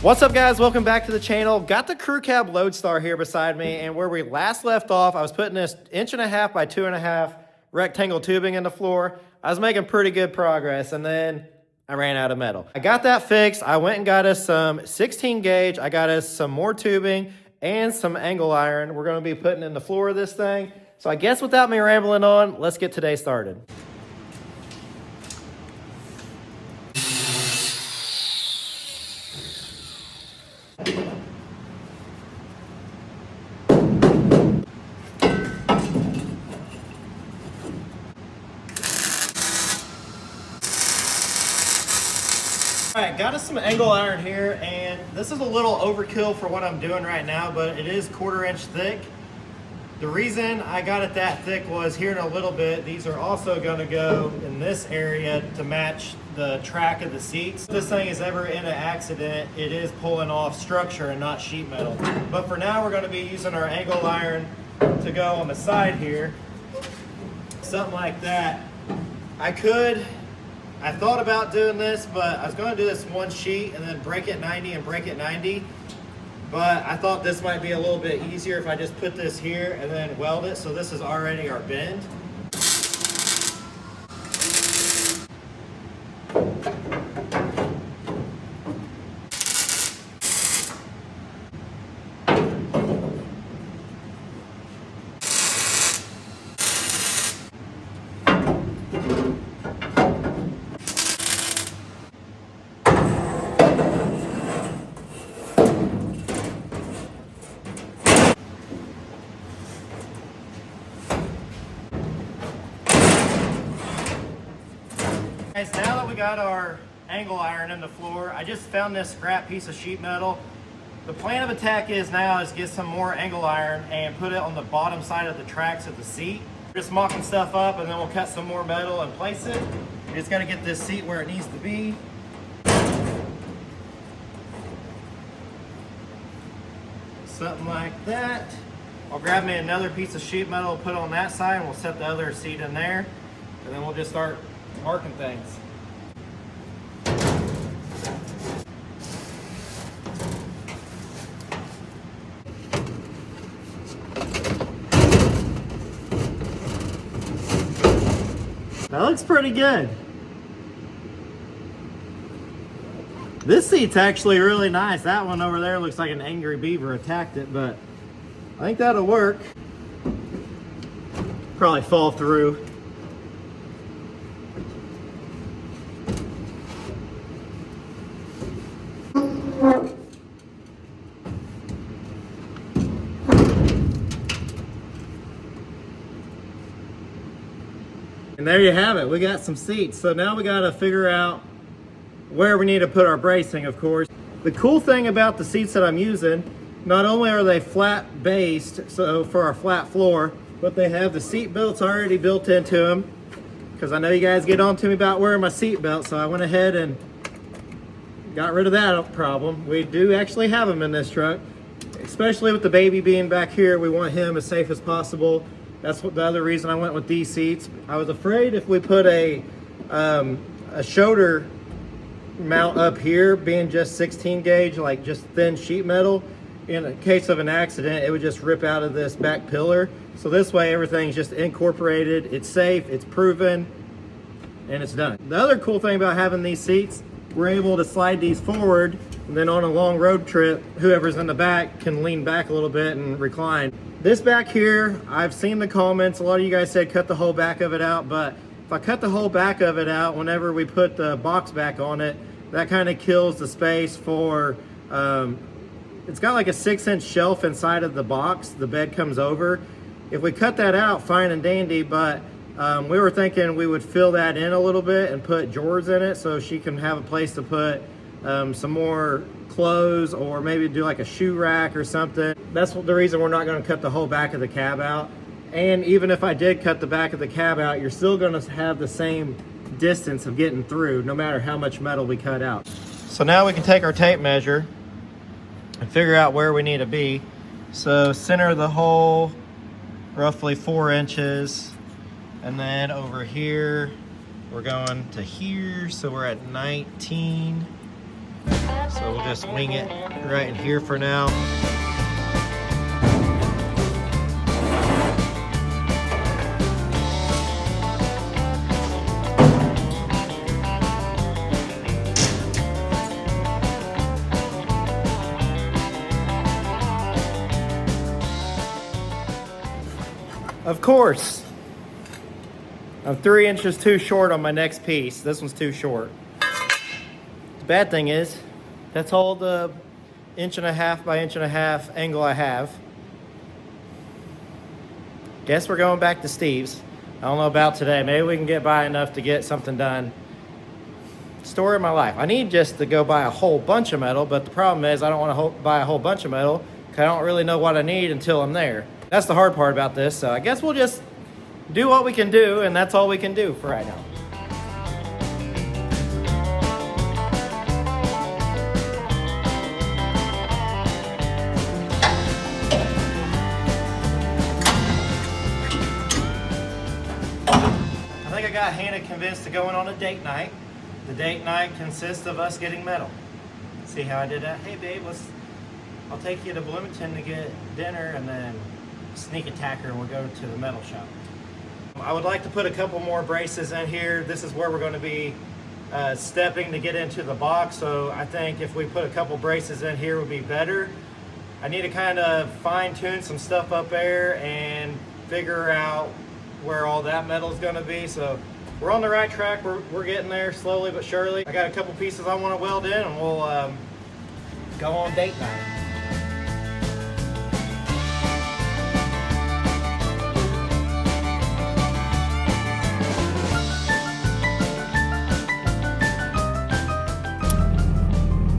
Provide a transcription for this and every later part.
What's up, guys? Welcome back to the channel. Got the crew cab Lodestar here beside me, and where we last left off, I was putting this 1.5 by 2.5 rectangle tubing in the floor. I was making pretty good progress, and then I ran out of metal. I got that fixed. I went and got us some 16 gauge. I got us some more tubing and some angle iron we're going to be putting in the floor of this thing. So I guess without me rambling on, let's get today started. All right, got us some angle iron here, and this is a little overkill for what I'm doing right now, but it is 1/4 inch thick. The reason I got it that thick was here in a little bit, these are also gonna go in this area to match the track of the seats. If this thing is ever in an accident, it is pulling off structure and not sheet metal. But for now, we're gonna be using our angle iron to go on the side here. Something like that. I thought about doing this, but I was going to do this one sheet and then break it 90 and break it 90. But I thought this might be a little bit easier if I just put this here and then weld it. So this is already our bend. Guys, now that we got our angle iron in the floor, I just found this scrap piece of sheet metal. The plan of attack is get some more angle iron and put it on the bottom side of the tracks of the seat. Just mocking stuff up, and then we'll cut some more metal and place it. We just got to get this seat where it needs to be. Something like that. I'll grab me another piece of sheet metal, put on that side, and we'll set the other seat in there. And then we'll just start marking things. That looks pretty good. This seat's actually really nice. That one over there looks like an angry beaver attacked it, but I think that'll work. Probably fall through. And there you have it. We got some seats. So now we got to figure out where we need to put our bracing, of course. The cool thing about the seats that I'm using, not only are they flat based, so for our flat floor, but they have the seat belts already built into them. Because I know you guys get on to me about wearing my seat belt, so I went ahead and got rid of that problem. We do actually have them in this truck, especially with the baby being back here. We want him as safe as possible. That's what the other reason I went with these seats. I was afraid if we put a shoulder mount up here, being just 16 gauge, like just thin sheet metal, in a case of an accident, it would just rip out of this back pillar. So this way, everything's just incorporated. It's safe, it's proven, and it's done. The other cool thing about having these seats, we're able to slide these forward, and then on a long road trip, whoever's in the back can lean back a little bit and recline. This back here, I've seen the comments, a lot of you guys said cut the whole back of it out, but if I cut the whole back of it out, whenever we put the box back on it, that kind of kills the space for, it's got like a 6-inch shelf inside of the box, the bed comes over. If we cut that out, fine and dandy, but we were thinking we would fill that in a little bit and put drawers in it so she can have a place to put some more clothes, or maybe do like a shoe rack or something. That's the reason we're not going to cut the whole back of the cab out. And even if I did cut the back of the cab out, you're still going to have the same distance of getting through no matter how much metal we cut out. So now we can take our tape measure and figure out where we need to be. So center of the hole, roughly 4 inches. And then over here, we're going to here. So we're at 19. So we'll just wing it right in here for now. Of course, I'm 3 inches too short on my next piece. This one's too short. The bad thing is, that's all the 1.5 by 1.5 angle I have. Guess we're going back to Steve's. I don't know about today. Maybe we can get by enough to get something done. Story of my life. I need just to go buy a whole bunch of metal, but the problem is I don't want to buy a whole bunch of metal because I don't really know what I need until I'm there. That's the hard part about this, so I guess we'll just do what we can do, and that's all we can do for right now. I think I got Hannah convinced to going on a date night. The date night consists of us getting metal. See how I did that? Hey babe, I'll take you to Bloomington to get dinner, and then sneak attack her and we'll go to the metal shop. I would like to put a couple more braces in here. This is where we're going to be stepping to get into the box, so I think if we put a couple braces in here would be better. I need to kind of fine-tune some stuff up there and figure out where all that metal is going to be, so we're on the right track. We're getting there slowly but surely. I got a couple pieces I want to weld in, and we'll go on date night.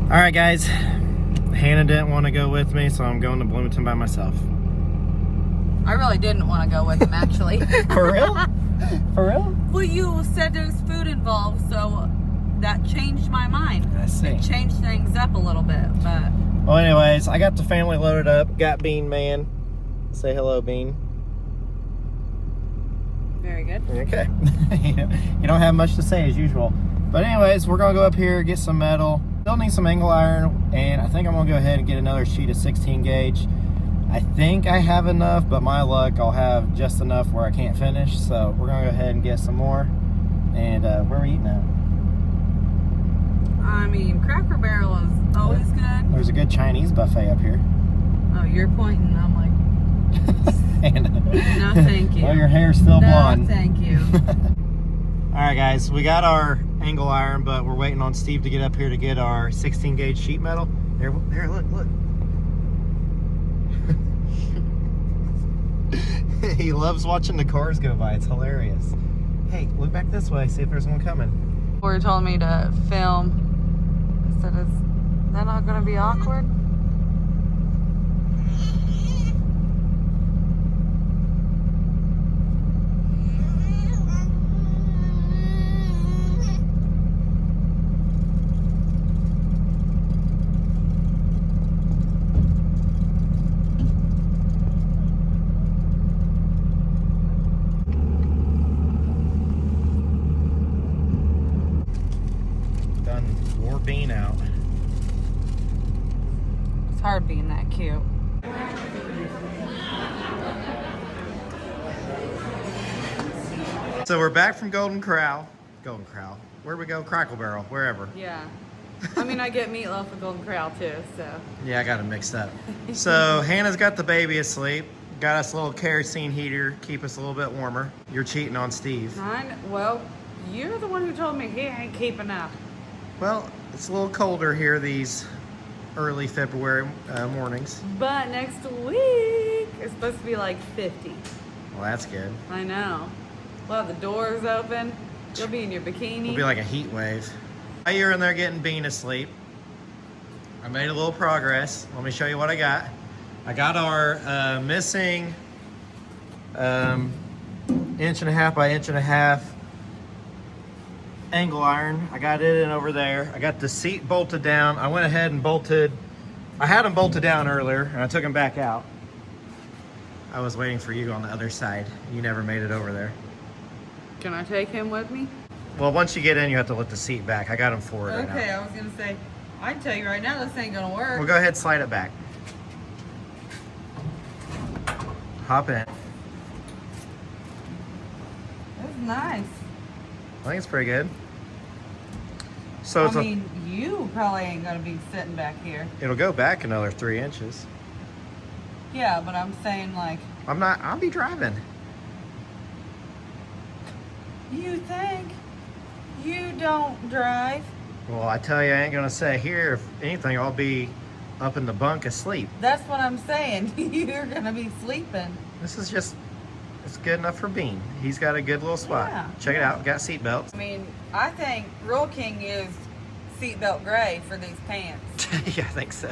All right, guys, Hannah didn't want to go with me, so I'm going to Bloomington by myself. I really didn't want to go with him, actually. For real? For real? Well, you said there's food involved, so that changed my mind. I see. It changed things up a little bit, but... Well, anyways, I got the family loaded up. Got Bean Man. Say hello, Bean. Very good. Okay. You don't have much to say as usual. But anyways, we're going to go up here, get some metal. Still need some angle iron, and I think I'm going to go ahead and get another sheet of 16 gauge. I think I have enough, but my luck, I'll have just enough where I can't finish. So we're going to go ahead and get some more. And where are we eating at? I mean, Cracker Barrel is always good. There's a good Chinese buffet up here. Oh, you're pointing. I'm like, no, thank you. Well, your hair's still blonde. No, thank you. All right, guys, we got our angle iron, but we're waiting on Steve to get up here to get our 16 gauge sheet metal. There, look. He loves watching the cars go by. It's hilarious. Hey, look back this way, see if there's one coming. Corey told me to film. I said, is that not going to be awkward? Bean out. It's hard being that cute. So we're back from Golden Corral. Where'd we go? Crackle Barrel, wherever. Yeah. I mean, I get meatloaf at Golden Corral too, so. Yeah, I got it mixed up. So Hannah's got the baby asleep. Got us a little kerosene heater, keep us a little bit warmer. You're cheating on Steve. Well, you're the one who told me he ain't keeping up. Well, it's a little colder here these early February mornings. But next week, it's supposed to be like 50. Well, that's good. I know. We'll have the doors open. You'll be in your bikini. It'll be like a heat wave. While you're in there getting Bean asleep, I made a little progress. Let me show you what I got. I got our missing 1.5 by 1.5 angle iron. I got it in over there. I got the seat bolted down. I went ahead and I had them bolted down earlier and I took them back out. I was waiting for you on the other side. You never made it over there. Can I take him with me? Well, once you get in, you have to lift the seat back. I got them forward right now. Okay, I was gonna say, I tell you right now, this ain't gonna work. We'll go ahead and slide it back. Hop in. That's nice. I think it's pretty good. So I mean, you probably ain't gonna be sitting back here. it'll go back another 3 inches. Yeah, but I'm saying like. I'll be driving. You think? You don't drive? Well, I tell you, I ain't gonna say here. If anything, I'll be up in the bunk asleep. That's what I'm saying. You're gonna be sleeping. This is just, it's good enough for Bean. He's got a good little spot. Yeah, Check it yeah. out, got seat belts. I mean, I think Rule King used seatbelt gray for these pants. Yeah, I think so.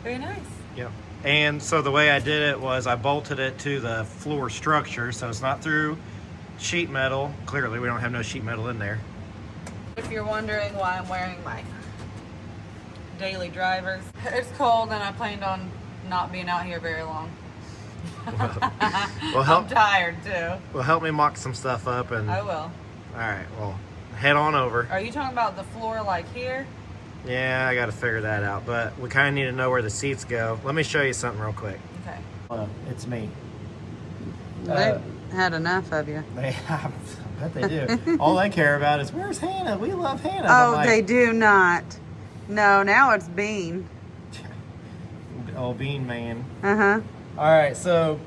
Very nice. Yep. And so the way I did it was I bolted it to the floor structure, so it's not through sheet metal. Clearly, we don't have no sheet metal in there. If you're wondering why I'm wearing my daily drivers, it's cold and I planned on not being out here very long. Well, I'm tired too. Well, help me mock some stuff up, and I will. all right. Well, head on over. Are you talking about the floor like here? Yeah, I got to figure that out, but we kind of need to know where the seats go. Let me show you something real quick. Okay. It's me. They had enough of you. I bet they do. All they care about is, where's Hannah? We love Hannah. Oh, they do not. No, now it's Bean. Oh, Bean Man. Uh-huh. All right, so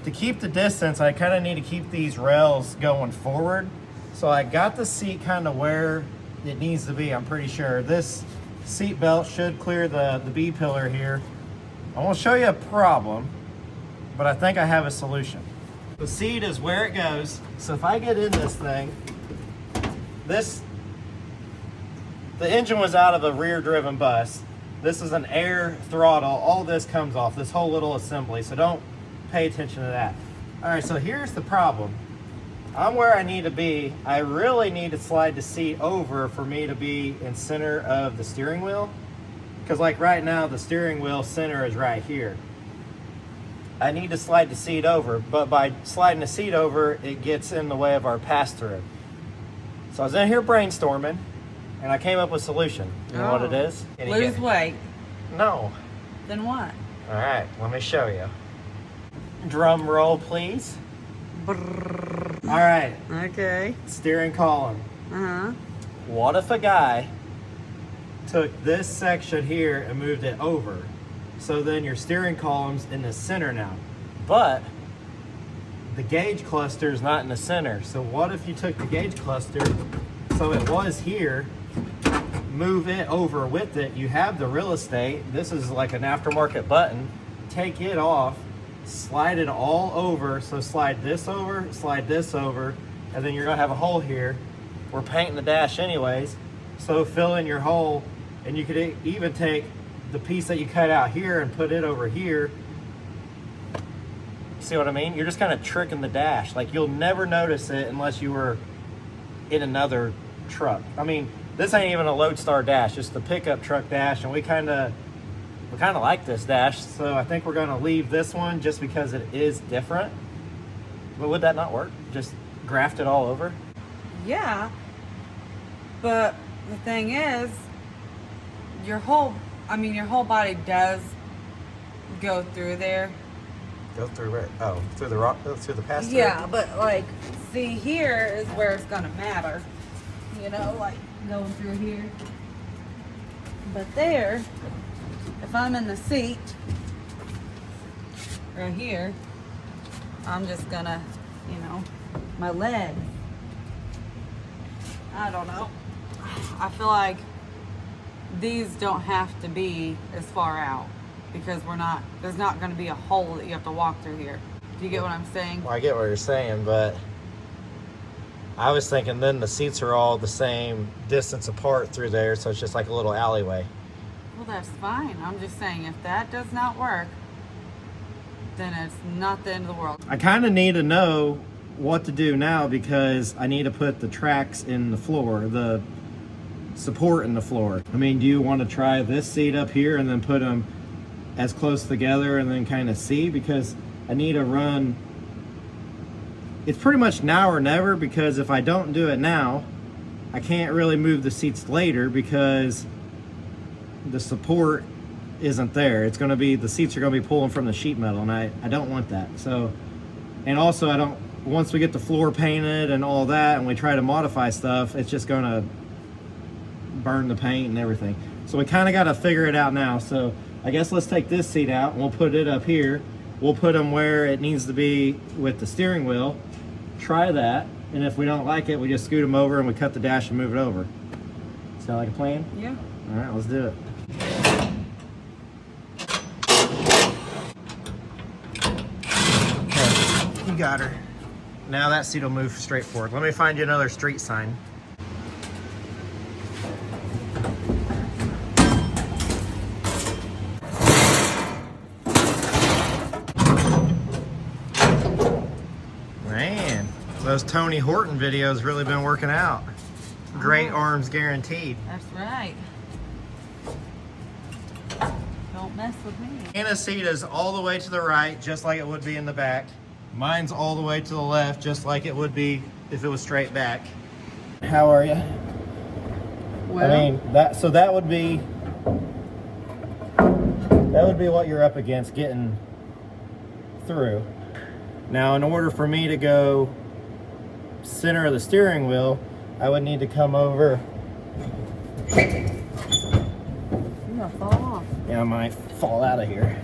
to keep the distance, I kind of need to keep these rails going forward. So I got the seat kind of where it needs to be, I'm pretty sure. This seat belt should clear the B pillar here. I won't show you a problem, but I think I have a solution. The seat is where it goes. So if I get in this thing, the engine was out of a rear driven bus. This is an air throttle. All this comes off, this whole little assembly. So don't pay attention to that. All right, so here's the problem. I'm where I need to be. I really need to slide the seat over for me to be in center of the steering wheel. Because like right now, the steering wheel center is right here. I need to slide the seat over, but by sliding the seat over, it gets in the way of our pass-through. So I was in here brainstorming, and I came up with a solution. You know what it is? Lose weight. No. Then what? All right, let me show you. Drum roll, please. Brrr. All right, Okay. steering column. Uh-huh. What if a guy took this section here and moved it over? So then your steering column's in the center now. But the gauge cluster is not in the center. So what if you took the gauge cluster, so it was here, move it over with it, you have the real estate, this is like an aftermarket button, take it off, slide it all over, so slide this over, and then you're gonna have a hole here. We're painting the dash anyways, so fill in your hole, and you could even take the piece that you cut out here and put it over here. See what I mean? You're just kind of tricking the dash. Like, you'll never notice it unless you were in another truck. I mean, this ain't even a Lodestar dash, just the pickup truck dash, and we kind of like this dash, so I think we're gonna leave this one just because it is different. But would that not work? Just graft it all over? Yeah. But the thing is, your whole body does go through there. Go through where? Oh, through the rock, through the pass through? Yeah, but like, see, here is where it's gonna matter. You know, like going through here. But there, if I'm in the seat, right here, I'm just gonna, you know, my leg. I don't know. I feel like these don't have to be as far out because there's not going to be a hole that you have to walk through here. Do you get what I'm saying? Well, I get what you're saying, but I was thinking then the seats are all the same distance apart through there, so it's just like a little alleyway. Well, that's fine. I'm just saying if that does not work, then it's not the end of the world. I kind of need to know what to do now because I need to put the tracks in the floor, the support in the floor. I mean, do you want to try this seat up here and then put them as close together and then kind of see? Because I need to run it's pretty much now or never, because if I don't do it now, I can't really move the seats later because the support isn't there. It's going to be, the seats are going to be pulling from the sheet metal, and I don't want that. So, and also I don't, once we get the floor painted and all that and we try to modify stuff, it's just going to burn the paint and everything. So we kind of got to figure it out now. So I guess let's take this seat out and we'll put it up here. We'll put them where it needs to be with the steering wheel. Try that, and if we don't like it, we just scoot them over and we cut the dash and move it over. Sound like a plan? Yeah. All right, let's do it. Okay, you got her. Now that seat will move straight forward. Let me find you another street sign. Man, those Tony Horton videos really been working out. Great arms guaranteed. That's right. Don't mess with me. Anna's seat is all the way to the right, just like it would be in the back. Mine's all the way to the left, just like it would be if it was straight back. How are you? Well, I mean, that would be what you're up against getting through. Now, in order for me to go center of the steering wheel, I would need to come over. you're gonna fall off. Yeah, I might fall out of here.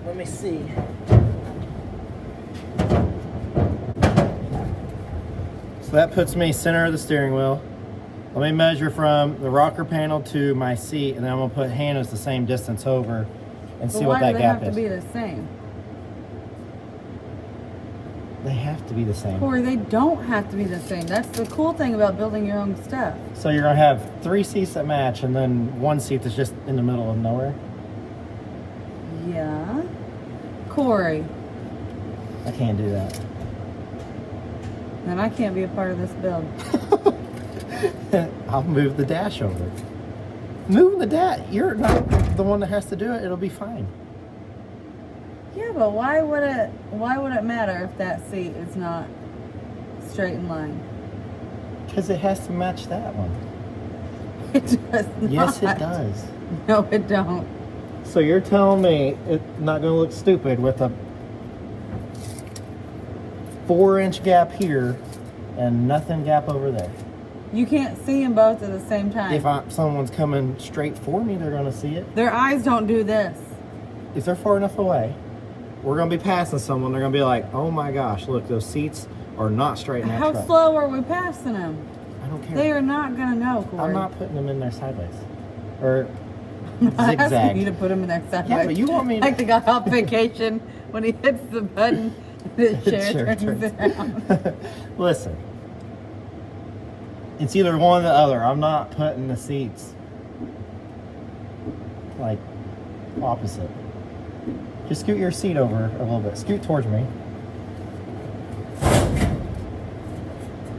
Let me see. So that puts me center of the steering wheel. Let me measure from the rocker panel to my seat, and then I'm gonna put Hannah's the same distance over and see what that gap is. Why do they have to be the same? They have to be the same. Corey, they don't have to be the same. That's the cool thing about building your own stuff. So you're gonna have 3 seats that match, and then 1 seat that's just in the middle of nowhere? Yeah. Corey. I can't do that. Then I can't be a part of this build. I'll move the dash over. Move the dash. You're not the one that has to do it. It'll be fine. Yeah, but why would it matter if that seat is not straight in line? Because it has to match that one. It does not. Yes, it does. No, it don't. So you're telling me it's not going to look stupid with a 4-inch gap here and nothing gap over there? You can't see them both at the same time. If someone's coming straight for me, they're going to see it. Their eyes don't do this. If they're far enough away, we're going to be passing someone. They're going to be like, oh my gosh, look, those seats are not straight in that How truck. slow are we passing them? I don't care. They are not going to know, Corey. I'm not putting them in there sideways. Or I'm asking you to zigzag. put them in there sideways. Yeah, but you want me to... Like the guy on vacation when he hits the button, the chair turns around. Listen. It's either one or the other. I'm not putting the seats like opposite. Just scoot your seat over a little bit. Scoot towards me.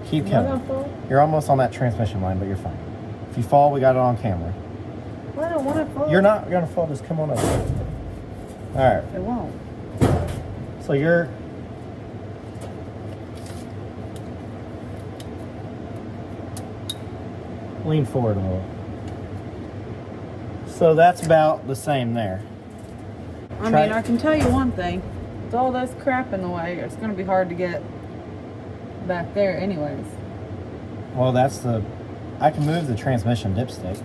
Keep coming. You're almost on that transmission line, but you're fine. If you fall, we got it on camera. Well, I don't want to fall. You're not gonna fall. Just come on over. All right. It won't. So you're. Lean forward a little. So that's about the same there. I mean, I can tell you one thing. With all this crap in the way, it's going to be hard to get back there anyways. Well, that's the... I can move the transmission dipstick.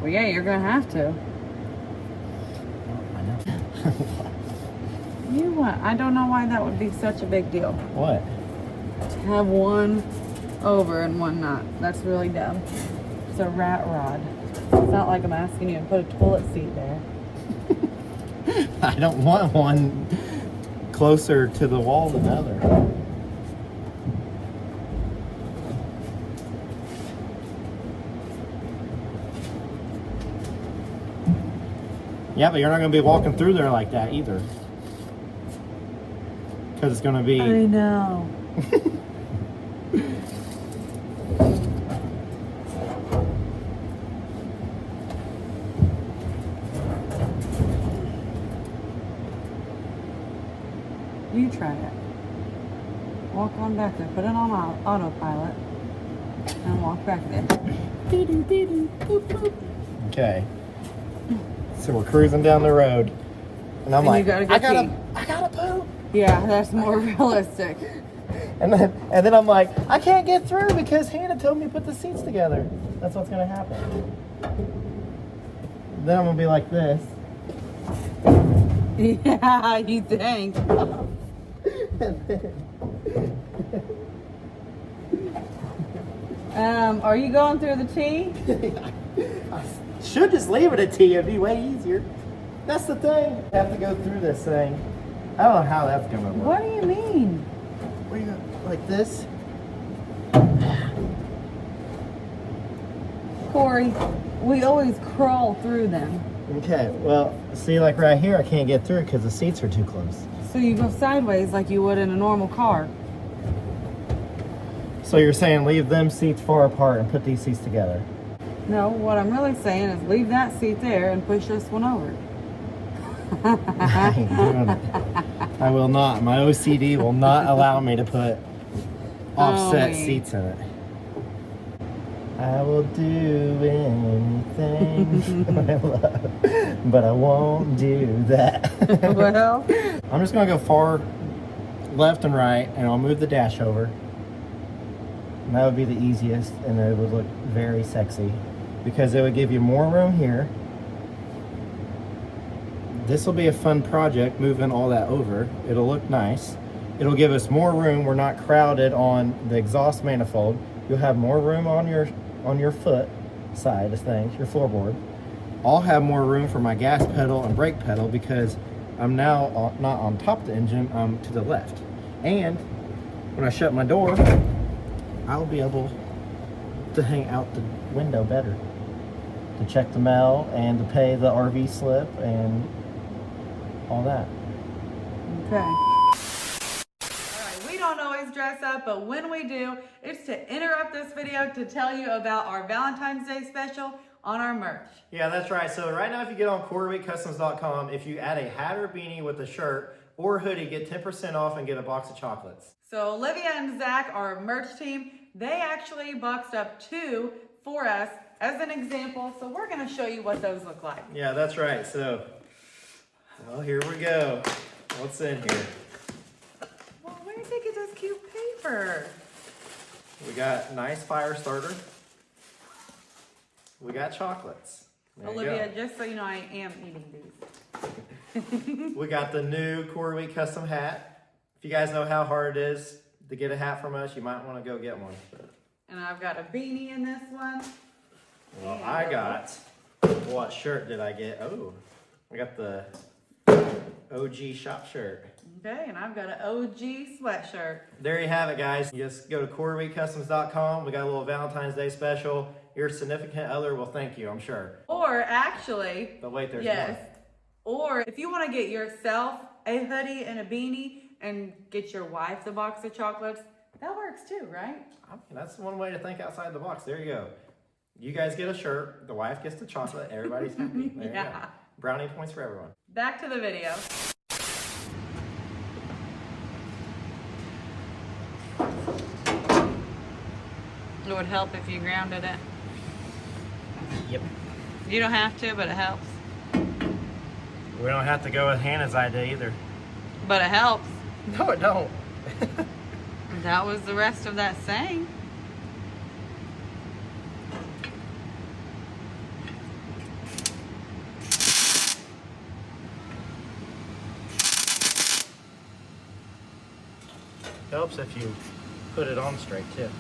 Well, yeah, you're going to have to. I know. You what? I don't know why that would be such a big deal. What? To have one over and one not. That's really dumb. It's a rat rod. It's not like I'm asking you to put a toilet seat there. I don't want one closer to the wall than the other. Yeah, but you're not going to be walking through there like that either. Because it's going to be... I know. You try it. Walk on back there. Put it on autopilot. And walk back there. Okay. So we're cruising down the road. And I'm like, I gotta poop. Yeah, that's more realistic. And then I'm like, I can't get through because Hannah told me to put the seats together. That's what's gonna happen. Then I'm gonna be like this. Yeah, you think. Are you going through the T? I should just leave it at T. It'd be way easier. That's the thing. I have to go through this thing. I don't know how that's gonna work. What do you mean? What do you like this? Corey, we always crawl through them. Okay, well, see, like right here, I can't get through because the seats are too close. So you go sideways like you would in a normal car. So you're saying leave them seats far apart and put these seats together? No, what I'm really saying is leave that seat there and push this one over. I ain't doing it. I will not. My OCD will not allow me to put offset seats in it. I will do anything I love, but I won't do that. Well, I'm just gonna go far left and right, and I'll move the dash over. And that would be the easiest, and it would look very sexy because it would give you more room here. This will be a fun project, moving all that over. It'll look nice. It'll give us more room. We're not crowded on the exhaust manifold. You'll have more room on your foot side of things, your floorboard. I'll have more room for my gas pedal and brake pedal because I'm now not on top of the engine, I'm to the left. And when I shut my door, I'll be able to hang out the window better to check the mail and to pay the RV slip and all that. okay. Alright, we don't always dress up, but when we do, it's to interrupt this video to tell you about our Valentine's Day special on our merch. Yeah, that's right. So right now, if you get on quarterweekcustoms.com, if you add a hat or beanie with a shirt or hoodie, get 10% off and get a box of chocolates. So Olivia and Zach, our merch team, they actually boxed up 2 for us as an example. So we're going to show you what those look like. Yeah, that's right. So, well, here we go. What's in here? Well, where did they get this cute paper? We got nice fire starter. We got chocolates. There you Olivia, go. just so you know, I am eating these. We got the new Quarter Week custom hat. If you guys know how hard it is to get a hat from us, you might want to go get one. And I've got a beanie in this one. Well, I got, what shirt did I get? Oh, I got the OG shop shirt. Okay, and I've got an OG sweatshirt. There you have it, guys. You just go to quarterweekcustoms.com. We got a little Valentine's Day special. Your significant other will thank you, I'm sure. Or actually, But wait, there's yes. Or if you want to get yourself a hoodie and a beanie and get your wife the box of chocolates, that works too, right? I mean, that's one way to think outside the box. There you go. You guys get a shirt, the wife gets the chocolate, everybody's happy. There you go. Brownie points for everyone. Back to the video. It would help if you grounded it. Yep. You don't have to, but it helps. We don't have to go with Hannah's idea either. But it helps. No, it don't. That was the rest of that saying. Helps if you put it on straight too.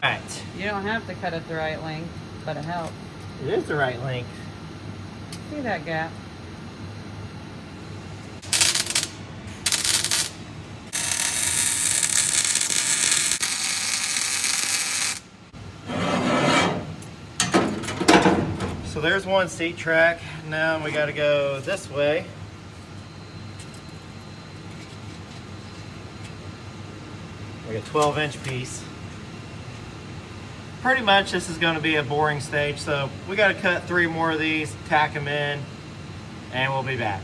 Alright. You don't have to cut it the right length, but it helps. It is the right length. See that gap? So there's one seat track. Now we got to go this way. We got a 12-inch piece. pretty much this is going to be a boring stage, so we got to cut 3 more of these, tack them in, and we'll be back.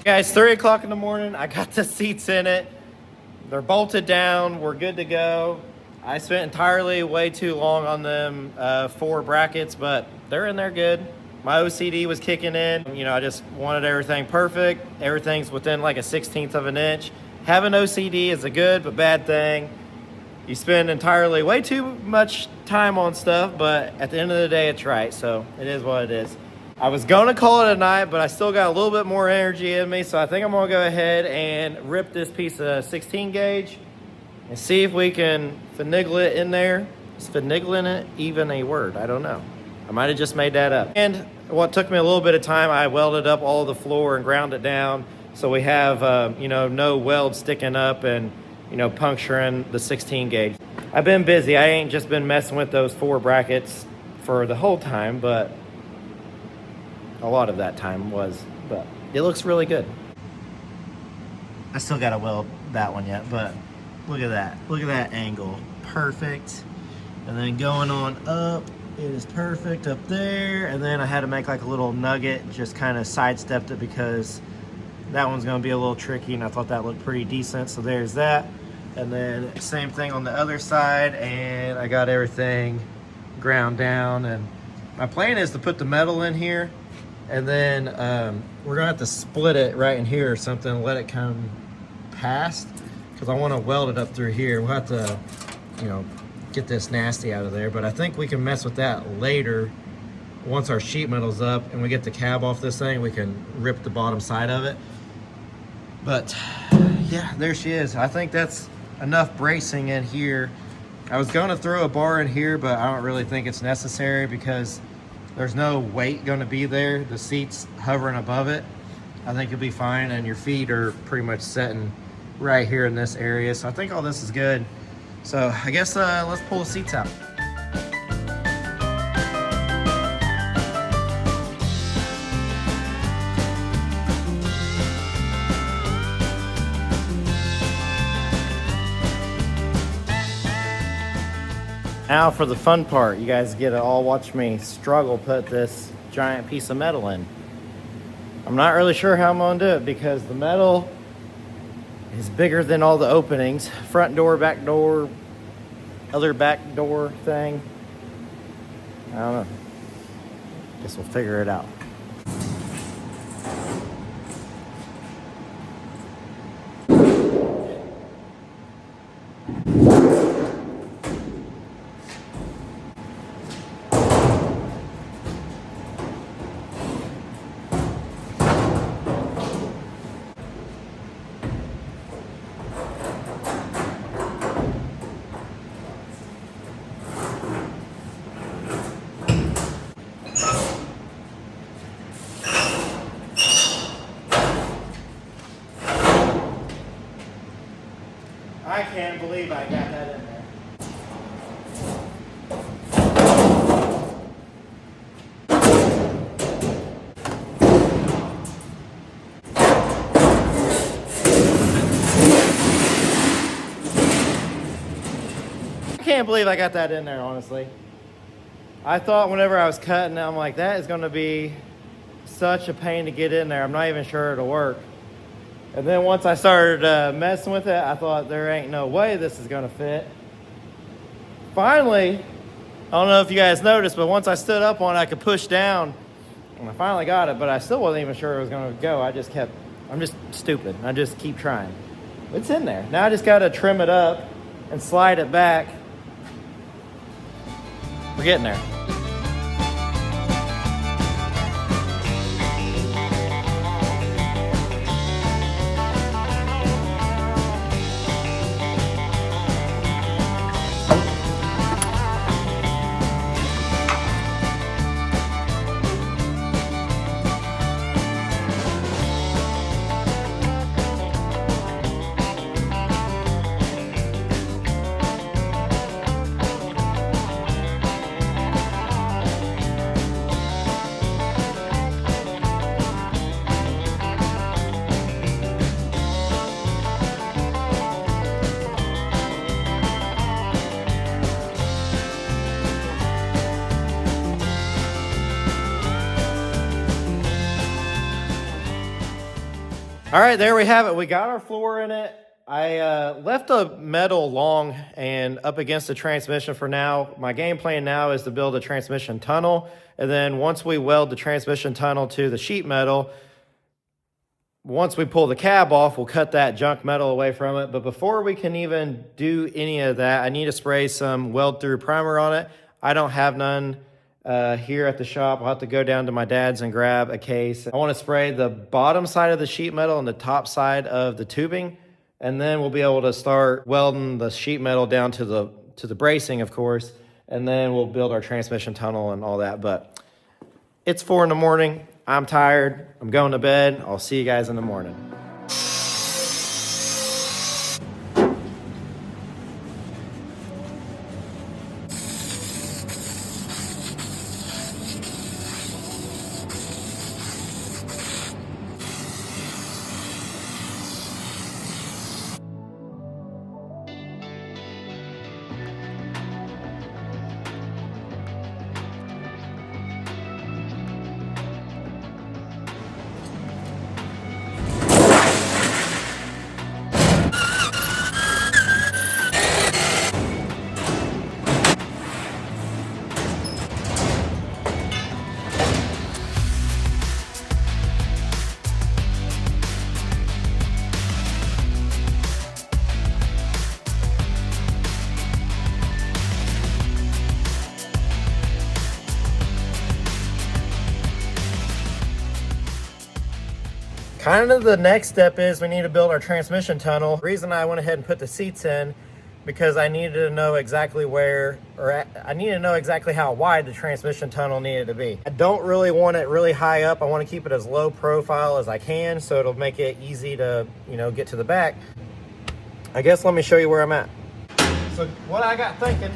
Guys, 3 o'clock in the morning. I got the seats in it. They're bolted down. We're good to go. I spent entirely way too long on them 4 brackets, but they're in there good. My OCD was kicking in. You know, I just wanted everything perfect. Everything's within like a 1/16 of an inch. Having OCD is a good but bad thing. You spend entirely way too much time on stuff, but at the end of the day, it's right. So it is what it is. I was gonna call it a night, but I still got a little bit more energy in me. So I think I'm gonna go ahead and rip this piece of 16 gauge and see if we can finagle it in there. Is finagling it even a word? I don't know. I might have just made that up. And what took me a little bit of time, I welded up all the floor and ground it down. So we have, you know, no weld sticking up and, you know, puncturing the 16 gauge. I've been busy. I ain't just been messing with those 4 brackets for the whole time, but a lot of that time was, but it looks really good. I still got to weld that one yet, but look at that. Look at that angle. Perfect. And then going on up, it is perfect up there. And then I had to make like a little nugget, just kind of sidestepped it because that one's going to be a little tricky, and I thought that looked pretty decent. So there's that. And then same thing on the other side, and I got everything ground down. And my plan is to put the metal in here, and then we're going to have to split it right in here or something and let it come past, because I want to weld it up through here. We'll have to, you know, get this nasty out of there, but I think we can mess with that later. Once our sheet metal's up and we get the cab off this thing, we can rip the bottom side of it. But yeah, there she is. I think that's enough bracing in here. I was going to throw a bar in here, but I don't really think it's necessary because there's no weight going to be there. The seat's hovering above it. I think it'll be fine, and your feet are pretty much setting right here in this area. So I think all this is good. So I guess let's pull the seats out. Now for the fun part. You guys get to all watch me struggle put this giant piece of metal in. I'm not really sure how I'm gonna do it because the metal is bigger than all the openings. Front door, back door, other back door thing. I don't know. Guess we'll figure it out. I can't believe I got that in there. I can't believe I got that in there, honestly. I thought whenever I was cutting, I'm like, that is going to be such a pain to get in there. I'm not even sure it'll work. And then once I started messing with it, I thought there ain't no way this is gonna fit. Finally, I don't know if you guys noticed, but once I stood up on it, I could push down, and I finally got it, but I still wasn't even sure it was gonna go. I'm just stupid. I just keep trying. It's in there. Now I just gotta trim it up and slide it back. We're getting there. All right, there we have it. We got our floor in it. I left the metal long and up against the transmission for now. My game plan now is to build a transmission tunnel. And then once we weld the transmission tunnel to the sheet metal, once we pull the cab off, we'll cut that junk metal away from it. But before we can even do any of that, I need to spray some weld-through primer on it. I don't have none here at the shop. I'll have to go down to my dad's and grab a case. I want to spray the bottom side of the sheet metal and the top side of the tubing, and then we'll be able to start welding the sheet metal down to the bracing, of course, and then we'll build our transmission tunnel and all that. But it's 4 in the morning. I'm tired. I'm going to bed. I'll see you guys in the morning. Kind of the next step is we need to build our transmission tunnel. The reason I went ahead and put the seats in, because I needed to know exactly I needed to know exactly how wide the transmission tunnel needed to be. I don't really want it really high up. I want to keep it as low profile as I can, so it'll make it easy to, get to the back. I guess let me show you where I'm at. So what I got thinking,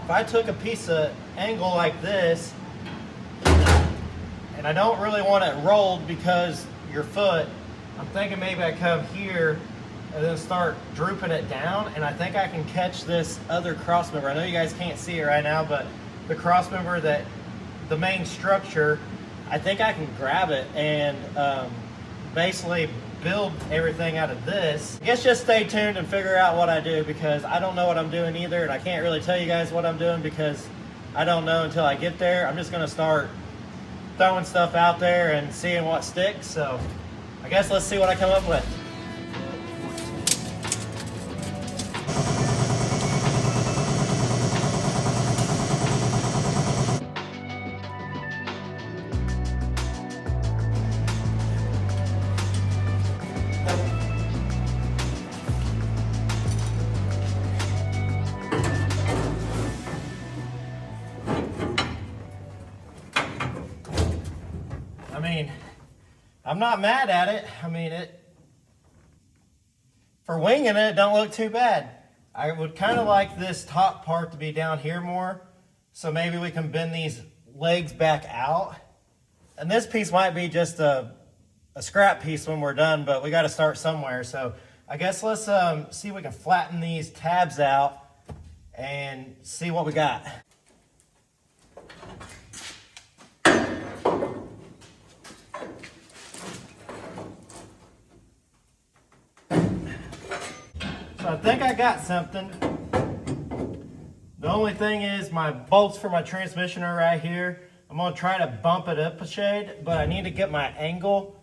if I took a piece of angle like this, and I don't really want it rolled because your foot, I'm thinking maybe I come here and then start drooping it down, and I think I can catch this other cross member. I know you guys can't see it right now, but the cross member, that the main structure, I think I can grab it and basically build everything out of this. I guess just stay tuned and figure out what I do, because I don't know what I'm doing either, and I can't really tell you guys what I'm doing because I don't know until I get there. I'm just gonna start throwing stuff out there and seeing what sticks. So I guess let's see what I come up with. I'm not mad at it. For winging it, don't look too bad. I would kind of like this top part to be down here more, so maybe we can bend these legs back out. And this piece might be just a scrap piece when we're done, but we got to start somewhere. So I guess let's see if we can flatten these tabs out and see what we got. So I think I got something. The only thing is my bolts for my transmission are right here. I'm gonna try to bump it up a shade, but I need to get my angle.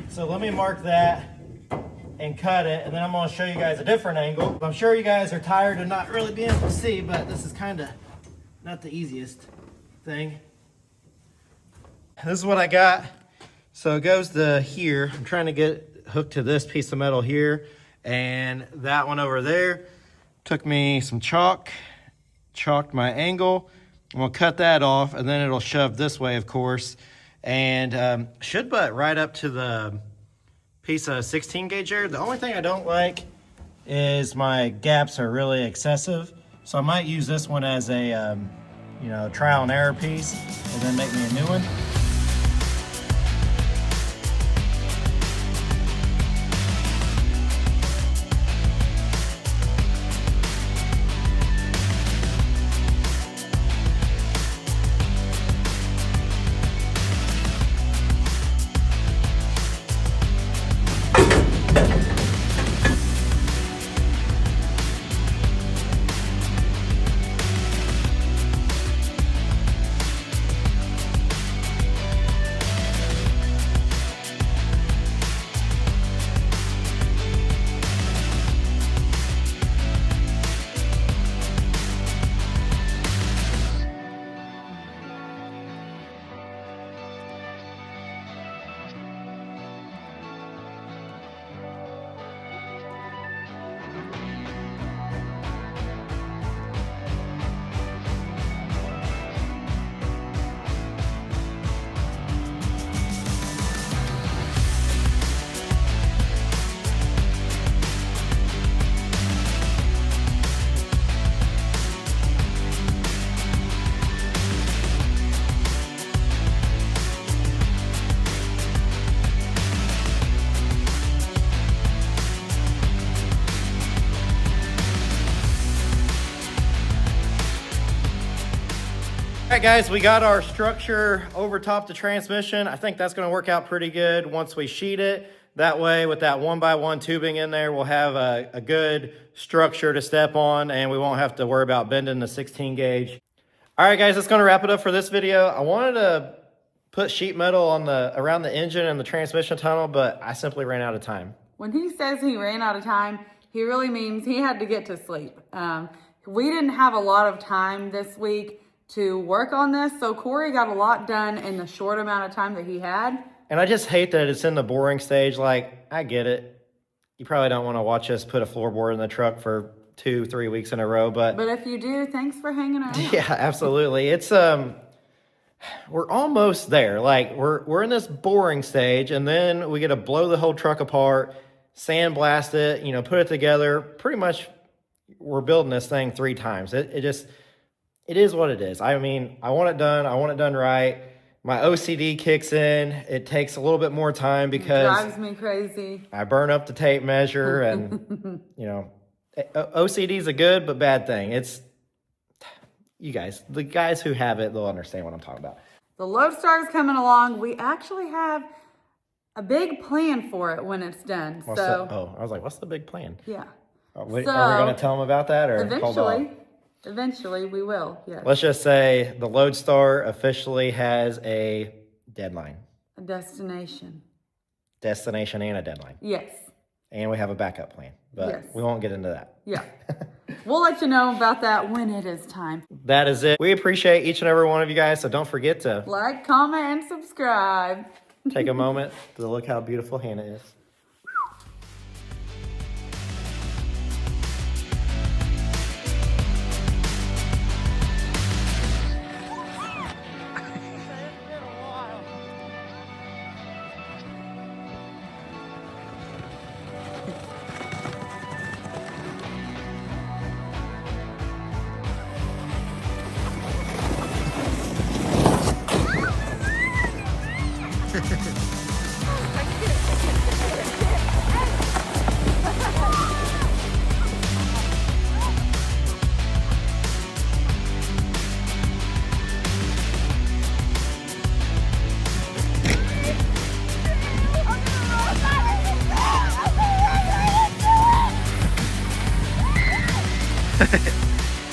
So let me mark that and cut it, and then I'm gonna show you guys a different angle. I'm sure you guys are tired of not really being able to see, but this is kind of not the easiest thing. This is what I got. So it goes to here. I'm trying to get hooked to this piece of metal here, and that one over there. Took me some chalked my angle. I'm gonna cut that off, and then it'll shove this way, of course, and should butt right up to the piece of 16 gauge there. The only thing I don't like is my gaps are really excessive, so I might use this one as a trial and error piece, and then make me a new one. Alright guys, we got our structure over top the transmission. I think that's going to work out pretty good once we sheet it. That way, with that 1x1 tubing in there, we'll have a good structure to step on, and we won't have to worry about bending the 16 gauge. Alright guys, that's going to wrap it up for this video. I wanted to put sheet metal on around the engine and the transmission tunnel, but I simply ran out of time. When he says he ran out of time, he really means he had to get to sleep. We didn't have a lot of time this week to work on this, so Corey got a lot done in the short amount of time that he had. And I just hate that it's in the boring stage. Like, I get it. You probably don't want to watch us put a floorboard in the truck for 2-3 weeks in a row, but if you do, thanks for hanging around. Yeah, absolutely. It's we're almost there. Like, we're in this boring stage, and then we get to blow the whole truck apart, sandblast it, you know, put it together. Pretty much we're building this thing 3 times. It is what it is. I mean, I want it done. I want it done right. My OCD kicks in. It takes a little bit more time because it drives me crazy. I burn up the tape measure, and you know, OCD is a good but bad thing. It's the guys who have it, they'll understand what I'm talking about. The Lodestar is coming along. We actually have a big plan for it when it's done. I was like, what's the big plan? Yeah. Are we going to tell them about that, or Eventually we will, yes. Let's just say the Lodestar officially has a deadline. A destination. Destination and a deadline. Yes. And we have a backup plan, but yes, we won't get into that. Yeah. We'll let you know about that when it is time. That is it. We appreciate each and every one of you guys, so don't forget to like, comment, and subscribe. Take a moment to look how beautiful Hannah is.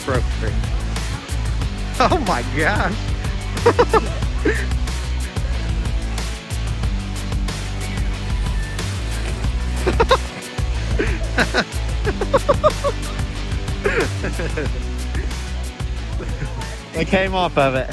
Broke free. Oh my gosh. It came off of it.